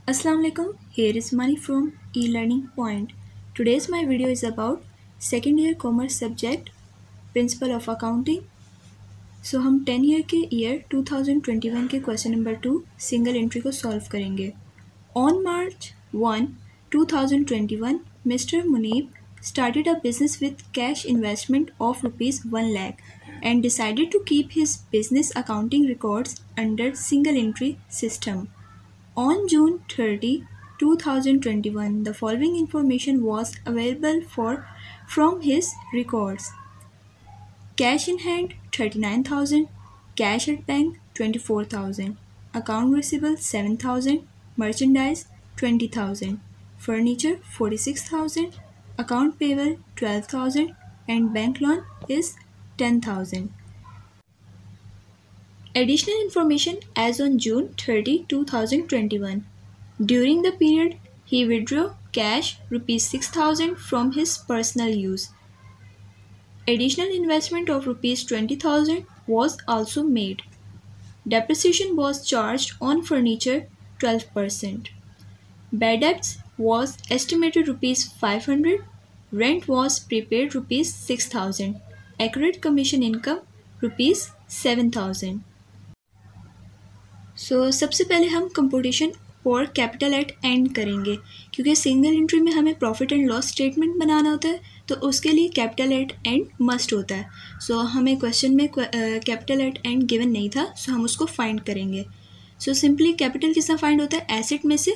Assalamu alaikum. Here is Mani from eLearning Point. Today's my video is about second year commerce subject Principle of Accounting. So हम 10 year के year 2021 के question number 2 single entry को solve करेंगे. On March 1, 2021, Mr. Munib started a business with cash investment of rupees 1 lakh and decided to keep his business accounting records under single entry system. On June 30, 2021, the following information was available from his records. Cash in hand 39,000, cash at bank 24,000, account receivable 7,000, merchandise 20,000, furniture 46,000, account payable 12,000 and bank loan is 10,000. Additional information as on June 30, 2021. During the period, he withdrew cash rupees 6,000 from his personal use. Additional investment of rupees 20,000 was also made. Depreciation was charged on furniture 12%. Bad debts was estimated rupees 500. Rent was prepaid rupees 6,000. Accurate commission income rupees 7,000. सबसे पहले हम computation for capital eight and करेंगे क्योंकि single entry में हमें profit and loss statement बनाना होता है तो उसके लिए कैपिटल एट एंड मस्ट होता है. हमें क्वेश्चन में कैपिटल एट एंड गिवन नहीं था हम उसको फाइंड करेंगे. सिंपली कैपिटल किस तरह फाइंड होता है, एसेट में से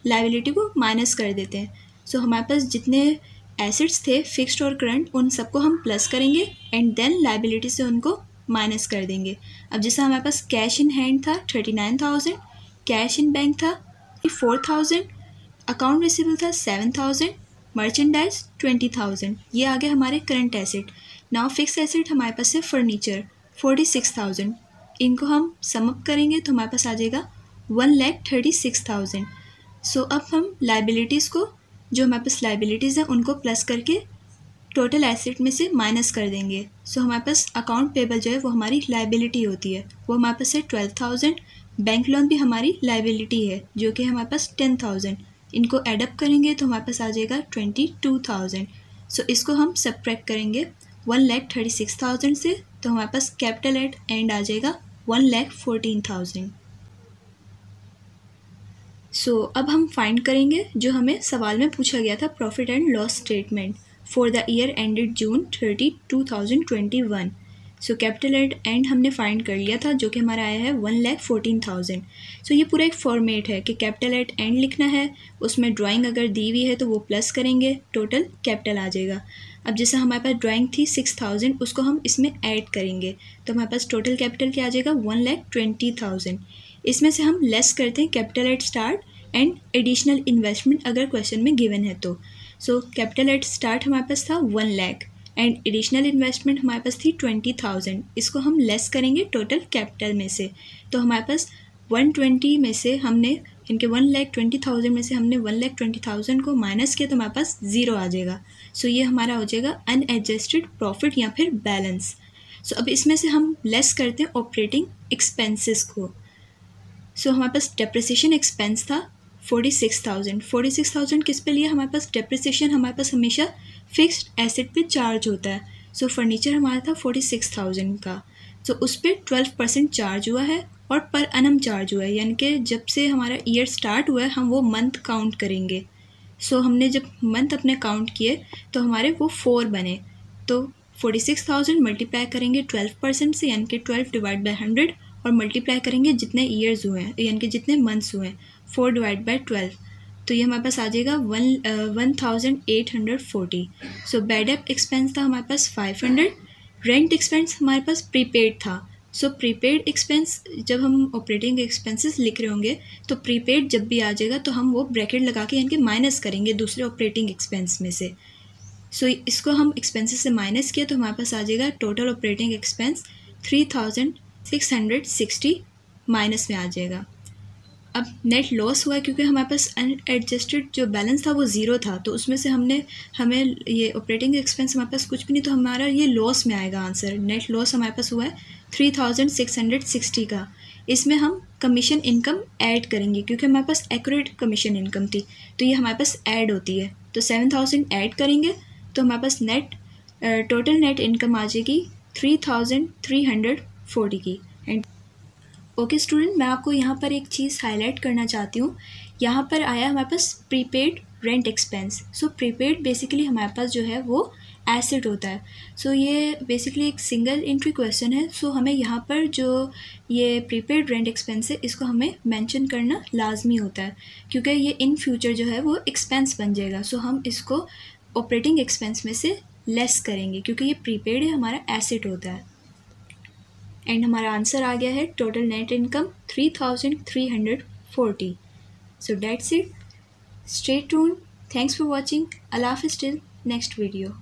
लायबिलिटी को माइनस कर देते हैं. हमारे पास जितने एसेट्स थे फिक्स्ड और करंट उन सबको हम प्लस करेंगे एंड देन लायबिलिटी से उनको माइनस कर देंगे. अब जैसे हमारे पास कैश इन हैंड था 39,000, कैश इन बैंक था 4,000, अकाउंट रिसीवेबल था 7,000, मर्चेंडाइज 20,000. ये आ गया हमारे current asset. Now fix asset हमारे पास है फर्नीचर 46,000. इनको हम सम अप करेंगे तो हमारे पास आ जाएगा 1,36,000. अब हम लाइबिलिटीज़ को जो हमारे पास लाइबिलिटीज़ हैं उनको प्लस करके टोटल एसेट में से माइनस कर देंगे. हमारे पास अकाउंट पेबल जो है वो हमारी लाइबिलिटी होती है, वो हमारे पास है 12,000. बैंक लोन भी हमारी लाइबिलिटी है जो कि हमारे पास 10,000. इनको एडअप करेंगे तो हमारे पास आ जाएगा 22,000. इसको हम सब्ट्रैक्ट करेंगे 1,36,000 से तो हमारे पास कैपिटल एट एंड आ जाएगा 1,14,000. अब हम फाइंड करेंगे जो हमें सवाल में पूछा गया था profit and loss statement for the year ended June 30, 2021. Capital eight and हमने फाइंड कर लिया था जो कि हमारा आया है 1,14,000. ये पूरा एक फॉर्मेट है कि कैपिटल एट एंड लिखना है, उसमें ड्राइंग अगर दी हुई है तो वो प्लस करेंगे, टोटल कैपिटल आ जाएगा. अब जैसे हमारे पास ड्राइंग थी 6,000 उसको हम इसमें ऐड करेंगे तो हमारे पास टोटल कैपिटल क्या आ जाएगा 1,20,000. इसमें से हम लेस करते हैं capital eight start and additional investment अगर क्वेश्चन में गिवन है तो. कैपिटल एट स्टार्ट हमारे पास था 1 लाख एंड एडिशनल इन्वेस्टमेंट हमारे पास थी 20,000. इसको हम लेस करेंगे टोटल कैपिटल में से तो हमारे पास 120 में से हमने इनके 1,20,000 में से हमने 1,20,000 को माइनस किया तो हमारे पास ज़ीरो आ जाएगा. ये हमारा हो जाएगा अनएडजस्टेड प्रॉफिट या फिर बैलेंस. अब इसमें से हम लेस करते हैं ऑपरेटिंग एक्सपेंसेस को. हमारे पास डेप्रिसिएशन एक्सपेंस था 46,000 किस पे लिया, हमारे पास डेप्रिसिएशन हमारे पास हमेशा फिक्स्ड एसेट पे चार्ज होता है. फर्नीचर हमारा था 46,000 का उस पर 12% चार्ज हुआ है और पर एनम चार्ज हुआ है, यानी कि जब से हमारा ईयर स्टार्ट हुआ है हम वो मंथ काउंट करेंगे. हमने जब मंथ अपने काउंट किए तो हमारे वो 4 बने तो 46,000 मल्टीप्लाई करेंगे 12% से यानी कि 12 डिवाइड बाई 100 और मल्टीप्लाई करेंगे जितने ईयर्स हुए हैं यानी कि जितने मंथ्स हुए हैं 4 डिवाइड बाई 12 तो ये हमारे पास आ जाएगा 1,840. बैड डेट एक्सपेंस था हमारे पास 500. रेंट एक्सपेंस हमारे पास प्रीपेड था. प्रीपेड एक्सपेंस जब हम ऑपरेटिंग एक्सपेंसेस लिख रहे होंगे तो प्रीपेड जब भी आ जाएगा तो हम वो ब्रैकेट लगा के यानी कि माइनस करेंगे दूसरे ऑपरेटिंग एक्सपेंस में से. इसको हम एक्सपेंसेस से माइनस किया तो हमारे पास आ जाएगा टोटल ऑपरेटिंग एक्सपेंस 3,660 माइनस में आ जाएगा. अब नेट लॉस हुआ क्योंकि हमारे पास अनएडजस्टेड जो बैलेंस था वो ज़ीरो था तो उसमें से हमें ये ऑपरेटिंग एक्सपेंस हमारे पास कुछ भी नहीं तो हमारा ये लॉस में आएगा आंसर. नेट लॉस हमारे पास हुआ है 3,660 का. इसमें हम कमीशन इनकम ऐड करेंगे, क्योंकि हमारे पास एक्यूरेट कमीशन इनकम थी तो ये हमारे पास ऐड होती है। तो 7,000 ऐड करेंगे तो हमारे पास टोटल नेट इनकम आ जाएगी 3,340 की। एंड ओके स्टूडेंट, मैं आपको यहाँ पर एक चीज़ हाईलाइट करना चाहती हूँ। यहाँ पर आया हमारे पास prepaid rent expense. So prepaid basically हमारे पास जो है वो एसेट होता है। सो ये बेसिकली एक सिंगल एंट्री क्वेश्चन है। सो हमें यहाँ पर जो ये प्रीपेड रेंट एक्सपेंस है इसको हमें मेंशन करना लाजमी होता है, क्योंकि ये इन फ्यूचर जो है वो एक्सपेंस बन जाएगा। सो हम इसको ऑपरेटिंग एक्सपेंस में से लेस करेंगे, क्योंकि ये प्रीपेड है, हमारा एसेट होता है। एंड हमारा आंसर आ गया है total net income 3,340। So that's it, stay tuned, thanks for watching, अल्लाह हाफिज़ टिल नेक्स्ट वीडियो।